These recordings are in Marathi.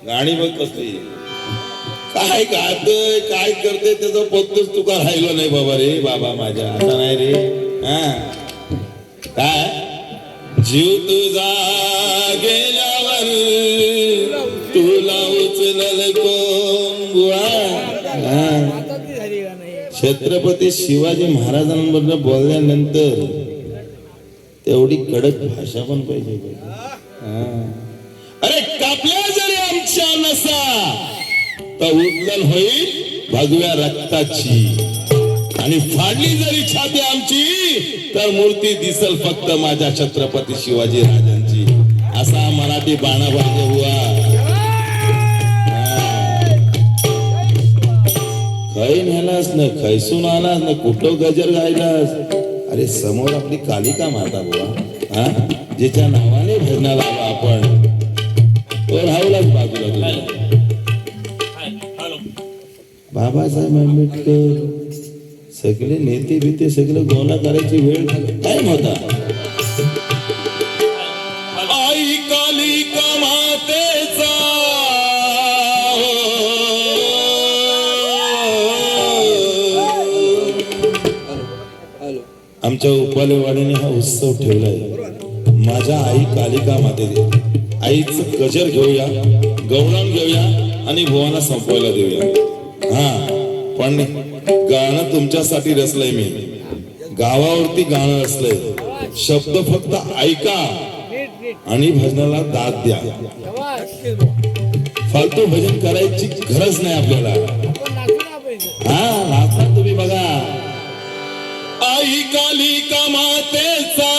गाणी बघ कसली काय गातोय काय करते त्याचा पत्तच तुका राहिलो नाही बाबा रे बाबा माझ्या आता नाही रे. काय जीव तुझा गेल्यावर तुला उचलल कोण बुवा. छत्रपती शिवाजी महाराजांबद्दल बोलल्यानंतर तेवढी कडक भाषा पण पाहिजे. अरे कापल्या जरी आमच्या नसा तर उद्गल होईल भगव्या रक्ताची आणि फाडली जरी छाती आमची तर मूर्ती दिसल फक्त माझ्या छत्रपती शिवाजी राजांची. असा मराठी बाणा पाहिजे हुआ. खै नेलास न खैसून आलास न कुठं गजर गायलास. अरे समोर आपली कालिका माता बुवा जिच्या नावाने भजनाला आलो आपण तो राहुलाच बाजूला. बाबासाहेब आंबेडकर सगळे नेते बिते सगळं गोळा करायची वेळ टाइम होता. आई कालिका मातेचा आमच्या उपालेवाडीने हा उत्सव ठेवलाय. माझ्या आई कालिका मातेचे आईचं गजर घेऊया गवळण घेऊया आणि भुवाना संपवायला देऊया. पण गाणं तुमच्यासाठी रचलंय मी. गावावरती गाणं रचलंय. शब्द फक्त ऐका आणि भजनाला दाद द्या. फालतू भजन करायची गरज नाही आपल्याला. नाचणार तुम्ही बघा. आई कालिका मातेचा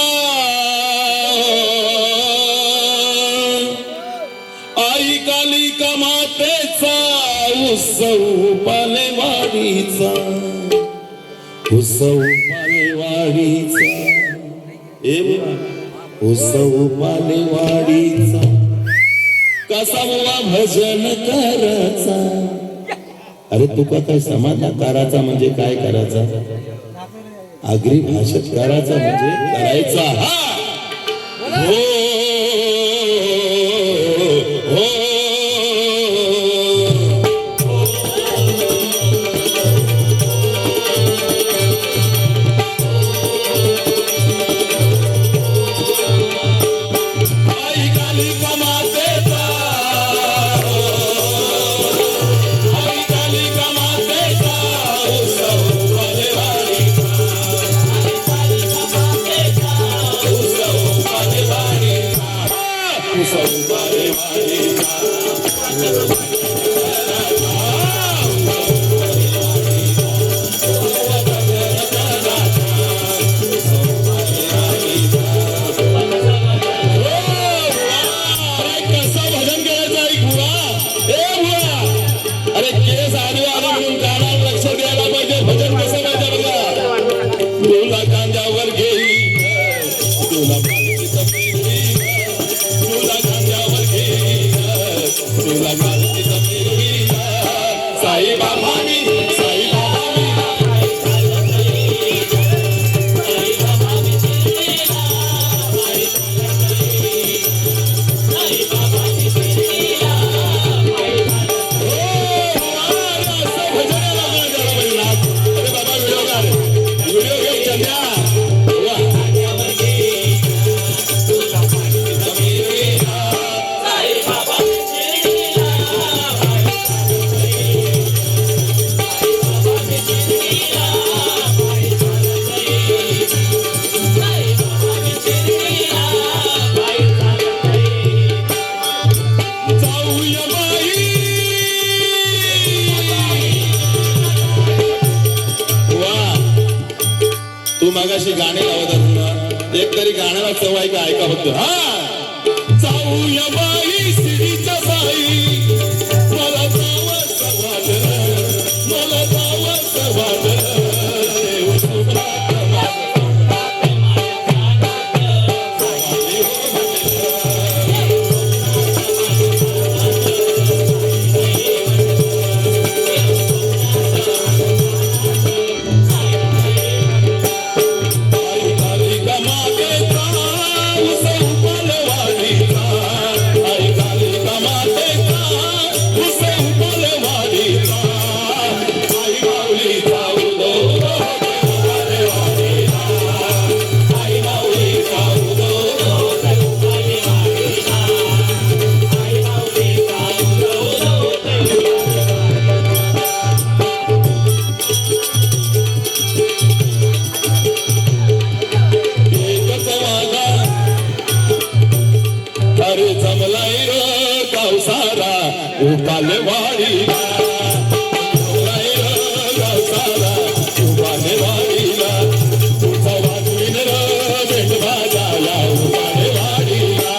आई कालिका मातेचा उत्सव पालेवाडीचा उत्सव पालेवाडीचा उत्सव पालेवाडीचा कसा बुवा भजन करायचा. अरे तुका काय समाधान करायचा म्हणजे काय करायचा. आगरी भाषेत करायचा म्हणजे करायचा. हो तू मगाशी गाणे लावत एक तरी गाण्याला चव आहे का ऐका फक्त. जाऊया बाई सिरीच्या साई मला जावं सवाद मला जावं सवाद. आई उपाले वाडीला उपाले वाडीला तुझा वाजवीन र मेंढवाजाला उपाले वाडीला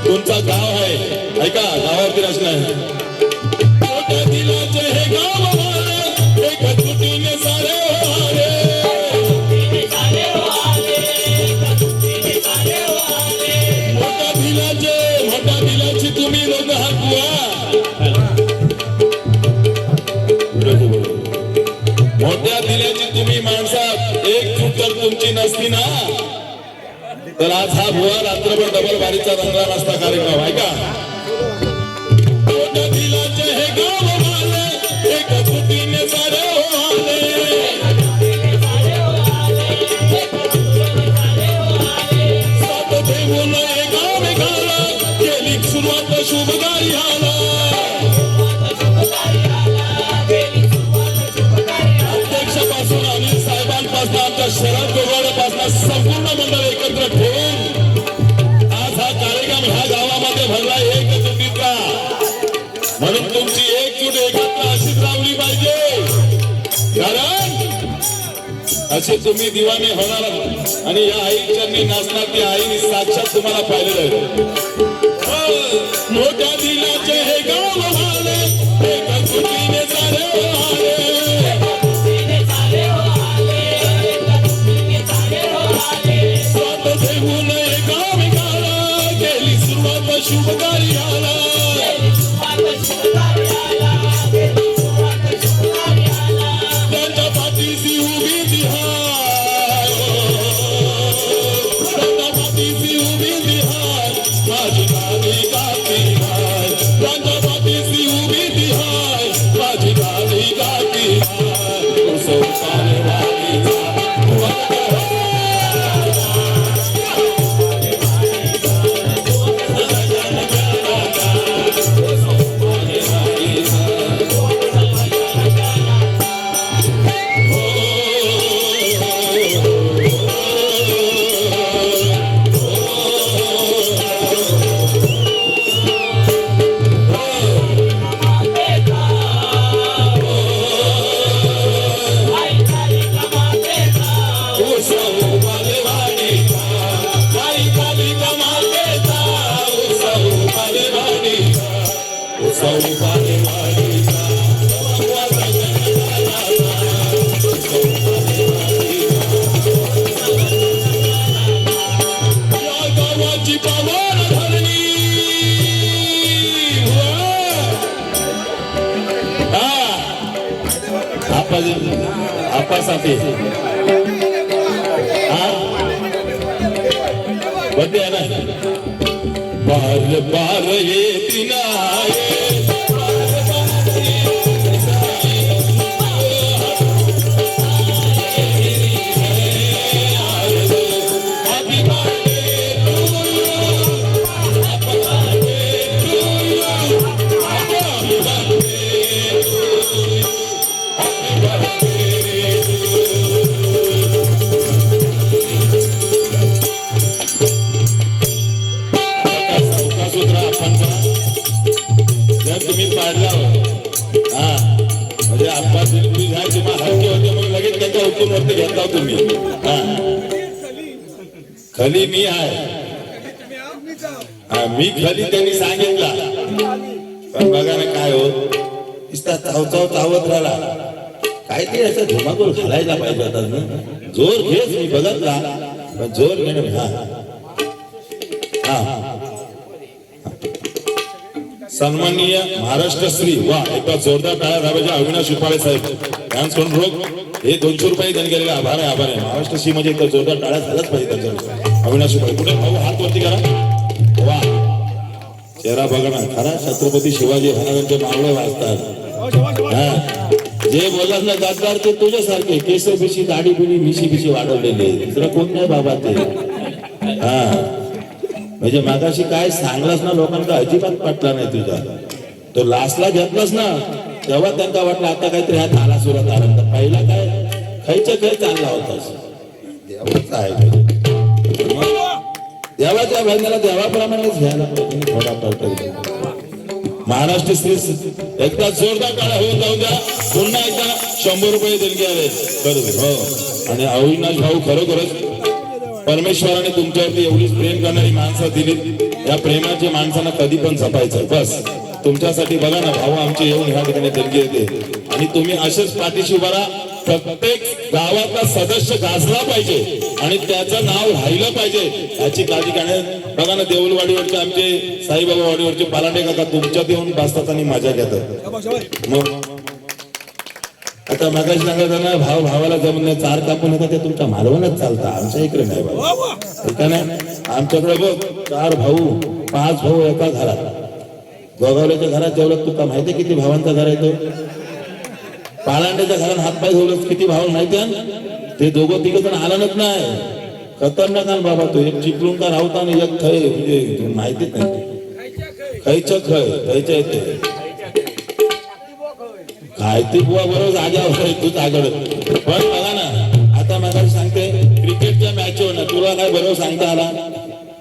तुमचा गाव आहे ऐका गावावरती रचना आहे मोठ्या दिलाचे हे गाव वाले एक तुटीने सारे मोठ्या दिलाची तुम्ही लोक मोठ्या दिल्याची तुम्ही माणसात एकजूट जर तुमची नसती ना तर आज हा भुवा रात्रभर डबल बारीचा रंगला नसता कार्यक्रम आहे का मोठ्या दिलाचे हे गाव वाले एक तुटीने सारे सुरुवात शुभकारी आला अध्यक्षापासून अनिल साहेबांपासून आमच्या शरद गोगावड्यापासून संपूर्ण मंडळ एकत्र ठेवून आज हा कार्यक्रम ह्या गावामध्ये भरला एकजुटीचा म्हणून तुमची एकजूट एकत्र अशीच लावली पाहिजे कारण असे तुम्ही दिवाने होणार आणि या आईच्या नाचणार ती आईने साक्षात तुम्हाला पाहिलेलं आहे मोठ्या दिलाचे हे गाव वाले एक तुटीने सारे स्वात देऊन गाव गाला गेली सुरुवात शुभकारी आला त्यांच्या पाठीशी उभी दिहार त्यांच्या पाठीशी उभी दिहार माझी गाडी गाती हाय त्यांच्या पाठीशी उभी दिहार माझी गाडी गाती हाय उसोपाने वालीचा आपासाठी बड्डे आहे ना बार बार येती नाही म्हणजे आप्पा का उचलून वरती घेतला तुम्ही? हा खली मी आहे, मी खली त्यांनी सांगितला. पण बघा ना काय होत, इस्ता चाव चावत राहिला. काहीतरी असं धुमाकूळ घालायला पाहिजे होता ना. जोर घेच मी बघतला, पण जोर घेणं. सन्माननीय महाराष्ट्र श्री वा एकदा जोरदार टाळ्या दाबायचे अविनाश उपाळे साहेब डान्स करून रोग हे 200 रुपये त्यांनी केलेले. आभार आहे, आभार आहे. महाराष्ट्र श्री म्हणजे एकदा जोरदार टाळ्या झाल्याच पाहिजे त्यांच्यावर. अविनाश उपाळे कुठे भाऊ हात वरती करा. वा चेहरा बघा ना, खरा छत्रपती शिवाजी महाराजांचे मावळे वाचतात. जे बोलत ना गाजदार ते तुझ्यासारखे केस बिशी दाढी बिडी मिशी बिशी वाढवलेले, दुसरं कोण नाही बाबा ते. म्हणजे मागाशी काय सांगलास ना, लोकांना अजिबात पटला नाही तुझा. तो लास्टला घेतलास ना, तेव्हा त्यांना वाटलं आता काहीतरी ह्यात आला सुरात आला. पहिला काय खायच्या खेळ चांगला होतास. देवाचा आहे, देवाच्या भांड्याला देवाप्रमाणेच घ्यायला पाहिजे. थोडा पडतो महाराष्ट्र श्री एकदा जोरदार टाळ्या होऊन जाऊ द्या. पुन्हा एकदा 100 रुपये देणगी आहे. बरोबर हो. आणि अविनाश भाऊ खरोखरच परमेश्वराने तुमच्यावरती एवढीच प्रेम करणारी माणसं दिली. या प्रेमाच्या माणसांना कधी पण जपायचं. बस तुमच्यासाठी बघा ना भाऊ आमचे येऊन ह्या ठिकाणी देणगी येते. आणि तुम्ही असेच पाठीशी उभा राहा. प्रत्येक गावातला सदस्य गाजला पाहिजे आणि त्याचं नाव राहिलं पाहिजे याची काळजी घेण्यात. बघा ना देऊलवाडीवरचे आमचे साईबाबा वाडीवरचे पालांडे काका तुमच्यात येऊन बसतात आणि मजा घेतात. मग आता मगाशी सांगायचं ना, भाव भावाला जमून चार कापून येतात ते तुमच्या मालवणच चालतं. आमच्या इकडे नाही बाबा, नाही. आमच्याकडे बघ 4 भाऊ 5 भाऊ एका घरात. गोगावल्याच्या घरात जेवलं तुका माहितीये किती भावांचा घर आहे तो? पालांड्याच्या घरात हातपाय धुवलं किती भाव माहिती आहे? ते दोघं तिघ जण आलानच नाही. खतरनाक आहे बाबा तो. एक चिपळूण का राहता आणि एक खय म्हणजे माहितीच नाही खायच्या खायच्या येते काय ते बुवा बरोबर जाग्यावर तूच आगड. पण बघा ना आता मला सांगते क्रिकेटच्या मॅच ना तुला काय बरोबर सांगता आला.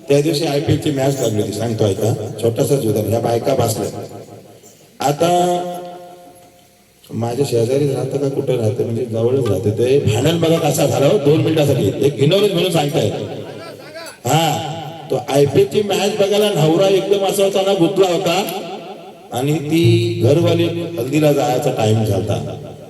त्या दिवशी IPL ची मॅच लागली होती. सांगतो ऐका छोटासाच उदाहरण. ह्या बायका बसल्या. आता माझ्या शेजारी राहतं का कुठे राहते म्हणजे जवळच राहते. ते भांडण बघा कसा झाला 2 मिनिटासाठी. एक गिनवलंच म्हणून सांगताय. हा तो IPL ची मॅच बघायला नवरा एकदम असा होता ना गुंतला होता. आणि ती घरवाली हल्दीला जायचा टाइम झाला.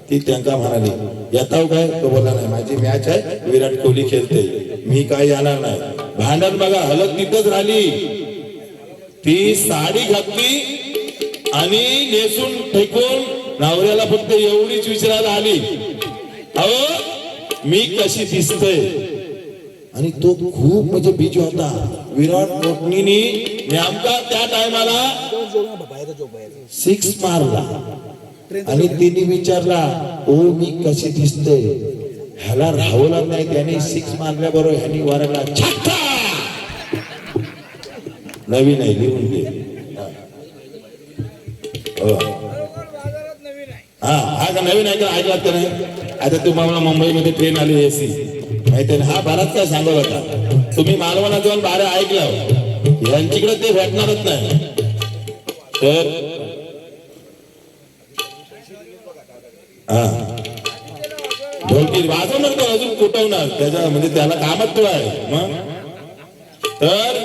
ती त्यांना म्हणाली येताव काय? तो बोलला नाही माझी मॅच आहे, विराट कोहली खेळते, मी काय येणार नाही. भांडण बघा हलत तिथंच राहिली. ती साडी घातली आणि नेसून फेकून नवऱ्याला फक्त एवढीच विचारायला आली अहो मी कशी दिसते. आणि तो खूप म्हणजे बीज होता. विराट कोहलीने नेमका त्या टायमाला 6 मारला आणि तिने विचारला ओ मी कशी दिसते. ह्याला राहवला नाही. त्याने 6 मारल्या बरोबर ह्यानी वरला छक्का. नवीन आहे लिहून घे. हा का नवीन आहे का ऐकलात का नाही? आता तुम्हाला मुंबईमध्ये ट्रेन आली AC माहिती ना. हा भारत काय सांगत होता. तुम्ही मालवणात जाऊन बारा ऐकलं यांच्याकडे ते भेटणारच नाही. तर हा ढोलकी वाजवणार तो अजून कुठवणार त्याच्या म्हणजे त्याला कामच तो आहे. मग तर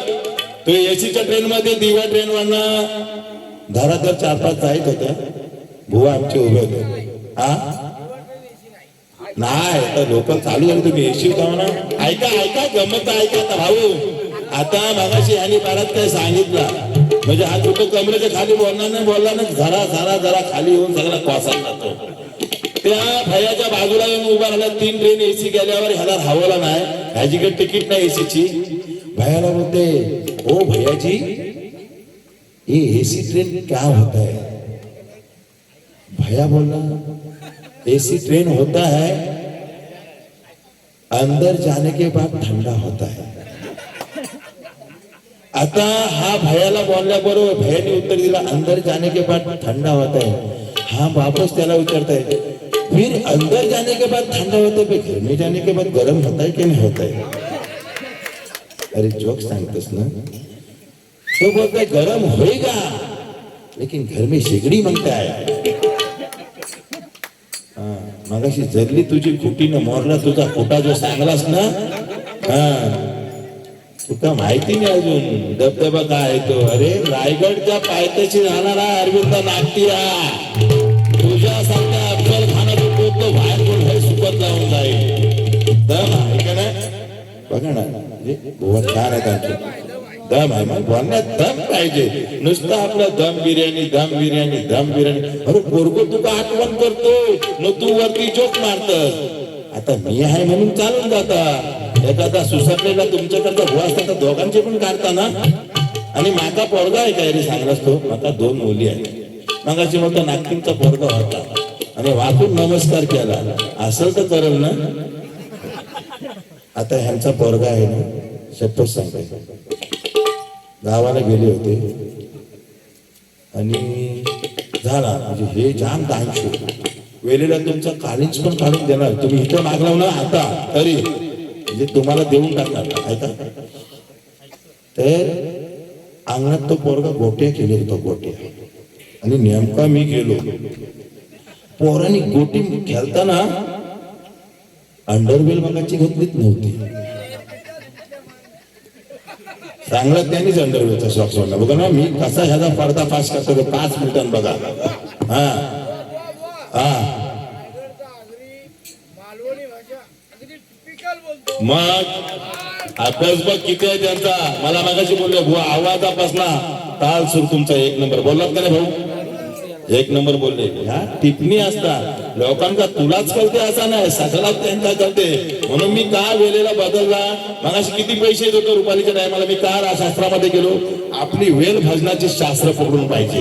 तो ACच्या ट्रेन मध्ये दिवा ट्रेन वरनं धराधर 4-5 जायत होत्या. बुवा आमचे उभे होते. हा नाही तर लोक चालू झाले. तुम्ही AC का म्हणा ऐका ऐका गमत ऐका. आता भाऊ आता मगाशी ह्यानी बारात काय सांगितला म्हणजे हा कुठं कमरेच्या खाली बोलणार नाही. बोलला ना जरा खाली येऊन सगळा कोसात जातो. त्या भैयाच्या बाजूला येऊन उभा राहिला. 3 ट्रेन AC गेल्यावर ह्याला राहवला नाही. ह्याच्याकडे तिकीट नाही ACची. भैयाला बोलते ओ भैयाजी ये AC ट्रेन क्या होता है? भैया बोला AC ट्रेन होता है अंदर जाने के बाद ठंडा होता है. आता हा भैयाला बोलल्या बरोबर भैयाने उत्तर दिला अंदर जाने के बाद ठंडा होता है. हा वापस त्याला विचारता है फिर अंदर जाने के बाद ठंडा होता है घर में जाने के बाद गर्म होता है कि नहीं होता है? अरे जोक सांगतस ना. तो बोलता है गर्म होएगा लेकिन घर में शेगड़ी मांगता है. मगाशी जरली तुझी खुटीनं मोरला तुझा खोटा जो सांगलास ना, हा तुका माहिती नाही अजून धबधबा काय आहे तो. अरे रायगडच्या पायथ्याशी राहणारा अरविंद नागटिया तुझ्यासारख्या अफजल खानाचा तो बाहेर कोण हे सुपत लावून जाईल. दम आहे का नाही? बघा ना बहुत छान आहे त्यांचे दम आहे. मग बोलण्यात दम पाहिजे. नुसतं आपलं दम बिर्याणी दम बिर्याणी दम बिर्याणी. अरे पोरगो तुका आठवण करतो न तू वरती जोक मारतस. आता मी आहे म्हणून चालून जाता. एखादा सुसरलेला तुमच्याकडचा भाऊ असता तर दोघांचे पण काढता ना. आणि माका पोरगा आहे काय रे सांगलास तो. माका 2 मुली आहेत. मगाशी म्हणतो नागटिंगचा पोरगा होता आणि वाकून नमस्कार केला असेल तर करेल ना. आता ह्यांचा पोरगा आहे ना, शपथ सांगते गावाला गेले होते आणि झाला म्हणजे हे जाम दानशो वेळेला तुमचा कालीच पण काढून देणार. तुम्ही इथं मागलाव ना आता तरी म्हणजे तुम्हाला देऊन टाकणार. ऐका तर अंगणात तो पोरगा गोट्या केले होता गोट्या. आणि नेमका मी गेलो. पोरांनी गोटी खेळताना अंडरवेल मगाची घेतलीच नव्हती. चांगला त्यांनीच अंडरवेलचा शॉक सोडला. बघा ना मी कसा ह्याचा पडदा फास्ट करतो 5 मिनिटांत बघा. हा हा मग अभ्यास बघ किती आहे त्यांचा. मला मागाशी बोलले भाऊ आवाजापासना ताल सूर तुमचा 1 नंबर. बोललात का नाही भाऊ? 1 नंबर बोलले. ह्या टिप्पणी असतात लोकांचा तुलाच कळते असा नाही सगळा त्यांचा कळते. म्हणून मी का वेळेला बदलला. मगाशी किती पैसे येत होतो रुपालीच्या टायमाला. मी का शास्त्रामध्ये गेलो. आपली वेल भजनाची शास्त्र पकडून पाहिजे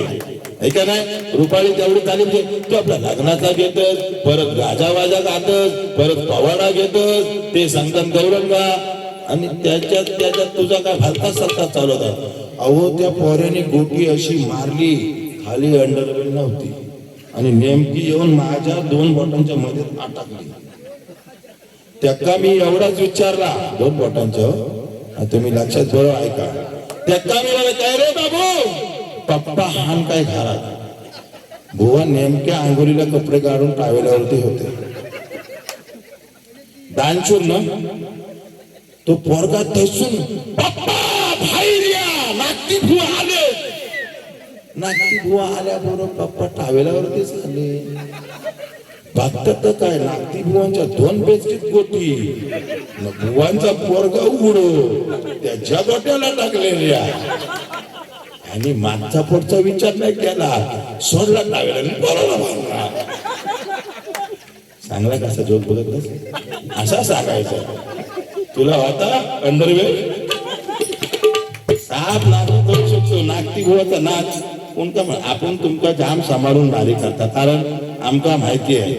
है का नाही. रुपाली तेवढी तालीम घे. तू आपला लग्नाचा घेतस परत गाजावाजा गातस परत पवाडा घेतस ते सांगतात गौरंगा आणि त्याच्यात तुझा काय भलता सत्ता चालू होता. अहो त्या पोऱ्याने गोटी अशी मारली खाली अंडरवेल नव्हती आणि नेमकी येऊन माझ्या 2 बोटांच्या मध्ये अटकली. त्याका मी एवढाच विचारला 2 बोटांच्या. तुम्ही लक्षात बरोबर ऐका. त्याका मी मला काय रे बाबू पप्पा हान काय घरात. बुवा नेमक्या आंघोळीला कपडे काढून टावेल्यावरती होते. दानशूर ना तो पोरगा तसून पप्पा बाहेर या नागती बुवा आले. नागती बुवा आल्याबरोबर पप्पा टावेल्यावरतीच आले. बघतात तर काय नागती बुवांच्या 2 बेचकीत गोटी. बुवांचा पोरगा उघडो त्याच्या गोट्याला टाकलेल्या आणि मागचा पुढचा विचार नाही केला सोडला टावेला बरोबर. चांगला कसा जोक बोलत असा सांगायचा. तुला होता अंडरवेल साप नाच करू शकतो. नागती बुवाचा नाच कोणता आपण तुमका जाम सांभाळून भारी करता कारण आमका माहिती आहे.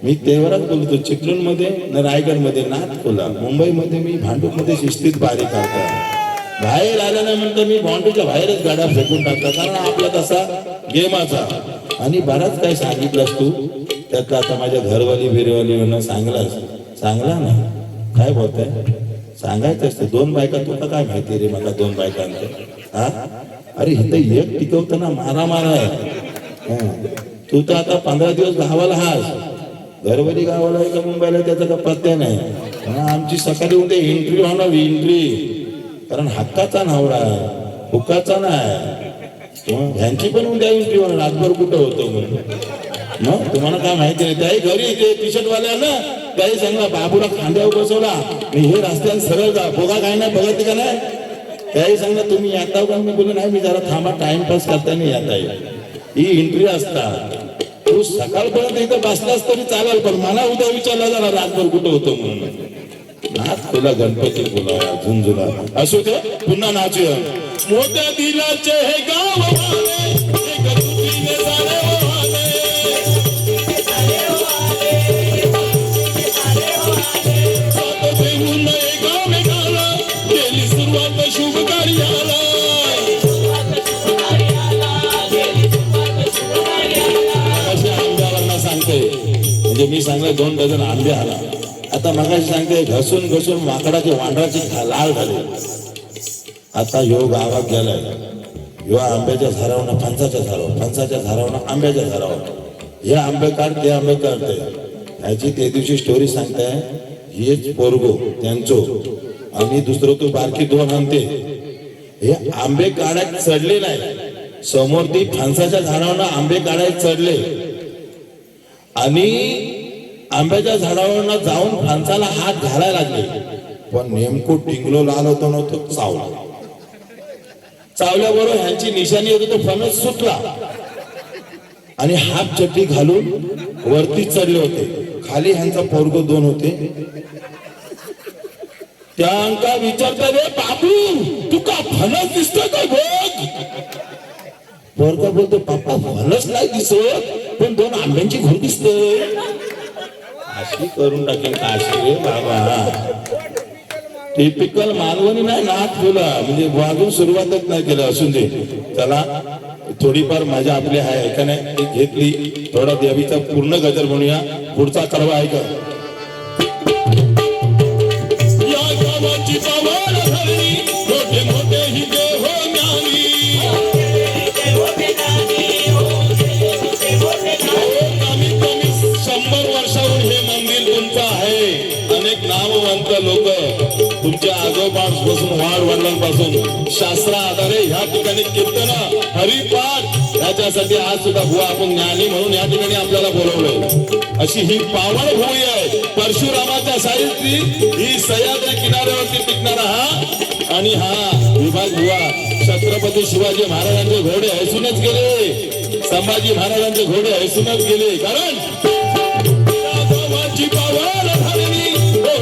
मी तेवढाच बोलतो चिपळूण मध्ये न रायगड मध्ये नाच खोला. मुंबईमध्ये मी भांडूप मध्ये शिस्तीत भारी करता. बाहेर आल्यानंतर मी बाउंड्रीच्या बाहेरच गाड्या फेकून टाकता कारण आपला तसा गेमाचा. आणि बराच काही सांगितलंस तू त्यात आता माझ्या घरवाली बिरवाली सांगला ना काय बोलताय सांगायचं असतं. 2 बायका तुला काय माहिती रे मला 2 बायकांचं. हा अरे इथं एक टिकवताना मारा आहे. तू तर आता 15 दिवस गावाला हास. घरवाली गावाला आहे का मुंबईला त्याचा का पत्त्या नाही. आमची सकाळी उद्या एंट्री होणार एंट्री कारण हक्काचा नावडा हुकाचा नाही. ह्यांची पण उद्या एंट्री होणार रातभर कुठं होतो म्हणून. मग तुम्हाला काय माहिती नाही. त्याही घरी ते टी शर्ट वाल्या ना त्याही सांगला बाबूला खांद्यावर बसवला मी हे रस्त्याने सरळ जा बोगा काय नाही बघत का नाही. त्याही सांगला तुम्ही येता का. मी बोललो नाही मी जरा थांबा टाइमपास करताना येता येईल. ही एंट्री असतात. तू सकाळपर्यंत इथं बसलास तरी चालेल पण मला उद्या विचारला जरा रातभर कुठं होतो म्हणून. नाच तुला गणपती बोलाया झुंझुला असू दे पुन्हा नाचूया. मोठ्या दिलाचे हे गाव गेली सुरुवात शुभ कार्याला. आंब्यावरना सांगते म्हणजे मी सांगलं 2 डझन आंबे आला. आता मगाशी सांगते घसून घसून माकडाचे वांडराचे लाल झाले. आता ह्यो गावात गेलाय. ह्यो आंब्याच्या झाडावरनं फणसाच्या झाडावर फणसाच्या झाडावरनं आंब्याच्या झाडावर हे आंबे काढ ते आंबे काढते. ह्याची त्या दिवशी स्टोरी सांगताय हेच पोरगो त्यांचो आणि दुसरं तो बारकी दोन आणते हे आंबे काढायला चढले नाही समोर ती फणसाच्या झाडावर आंबे काढायला चढले आणि आंब्याच्या झाडावर जाऊन फणसाला हात घालायला लागले पण नेमकं टिंगलो लाल होतो नव्हतं चावला चावल्याबरोबर ह्यांची निशाणी होती तो फणस सुटला आणि हात चड्डी घालून वरती चढले होते खाली ह्यांचा पोरगो दोन होते त्यांका विचारता रे बाबू तुका फणस दिसतोय काय बघ पोरगा बोलतो पप्पा फणस नाही दिसत पण दोन आंब्यांची घोर दिसतोय अशी करून टाकेल काशी रे बाबा टिपिकल मालवणी नाही नाथ बोला म्हणजे वागून सुरुवातच नाही केलं असून दे त्याला थोडीफार मजा आपली आहे ऐकाने घेतली थोडा देवीचा पूर्ण गजर म्हणूया पुढचा कडवा ऐका या गावाची पावड धरणी मोठे मोठे ही देव ज्ञानी कमीत कमी 100 वर्षाहून हे मंदिर तुमचं आहे अनेक नामवंत लोक तुमच्या आजोबांपासून वाढ वडिलांपासून शास्त्रा आधारे ह्या ठिकाणी कीर्तन हरिपाठ याच्यासाठी आज सुद्धा बुवा आपण ज्ञानी म्हणून या ठिकाणी आपल्याला बोलवलंय अशी ही पावन भूमी आहे परशुरामाच्या साहित्य ही सह्याद्री किनाऱ्यावरती टिकणारा हा आणि हा विभाग बुवा छत्रपती शिवाजी महाराजांचे घोडे हैसूनच गेले संभाजी महाराजांचे घोडे हैसूनच गेले कारण पावन धरणी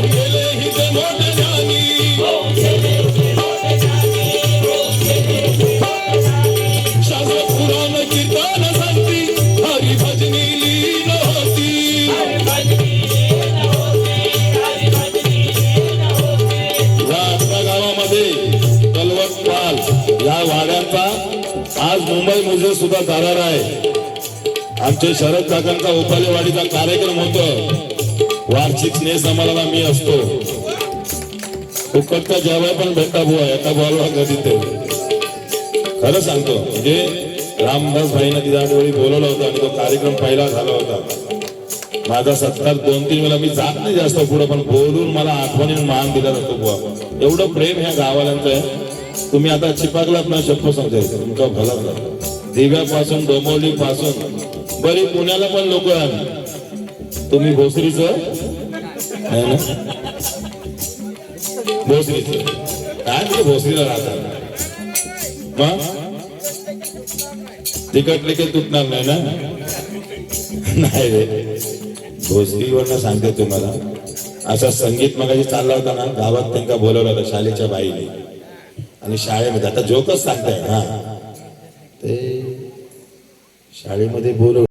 गेले ही ते मोठे शास्त्र पुराण कीर्तन सांगती हरी भजनी लीन होती या गावामध्ये कलवतपाल या वाड्यांचा आज मुंबई म्युझियम सुद्धा दारार आहे आमचे शरद काकांचा उपालेवाडीचा कार्यक्रम होतो वार्षिक स्नेह समारंभाला मी असतो फुकटचा जेवाय पण भेटता बुवा एका बॉलवा कधी ते खरं सांगतो म्हणजे रामदास भाईनं तिच्या वेळी बोलवलं होतं आणि तो कार्यक्रम पहिला झाला होता माझा सत्कार 2-3 वेळा मी जात नाही जास्त पुढे पण बोलून मला आठवणीने मान दिला जातो बुवा एवढं प्रेम ह्या गावाल्यांचं आहे तुम्ही आता चिपाकलात ना शप्प समजायचं तुमचा भला झाला दिव्यापासून डोंबिवली पासून बरी पुण्याला पण लोक आहे तुम्ही भोसरीच नाही ना भोसरीच काय म्हणजे भोसरीला राहतात मग तिकट लेखे तुटणार नाही ना नाही रे भोसरीवरनं सांगते तुम्हाला असा संगीत मगाशी चालला होता ना गावात त्यांना बोलवलं होतं शाळेच्या बाईने आणि शाळेमध्ये आता जोकच सांगताय हा ते शाळेमध्ये बोलव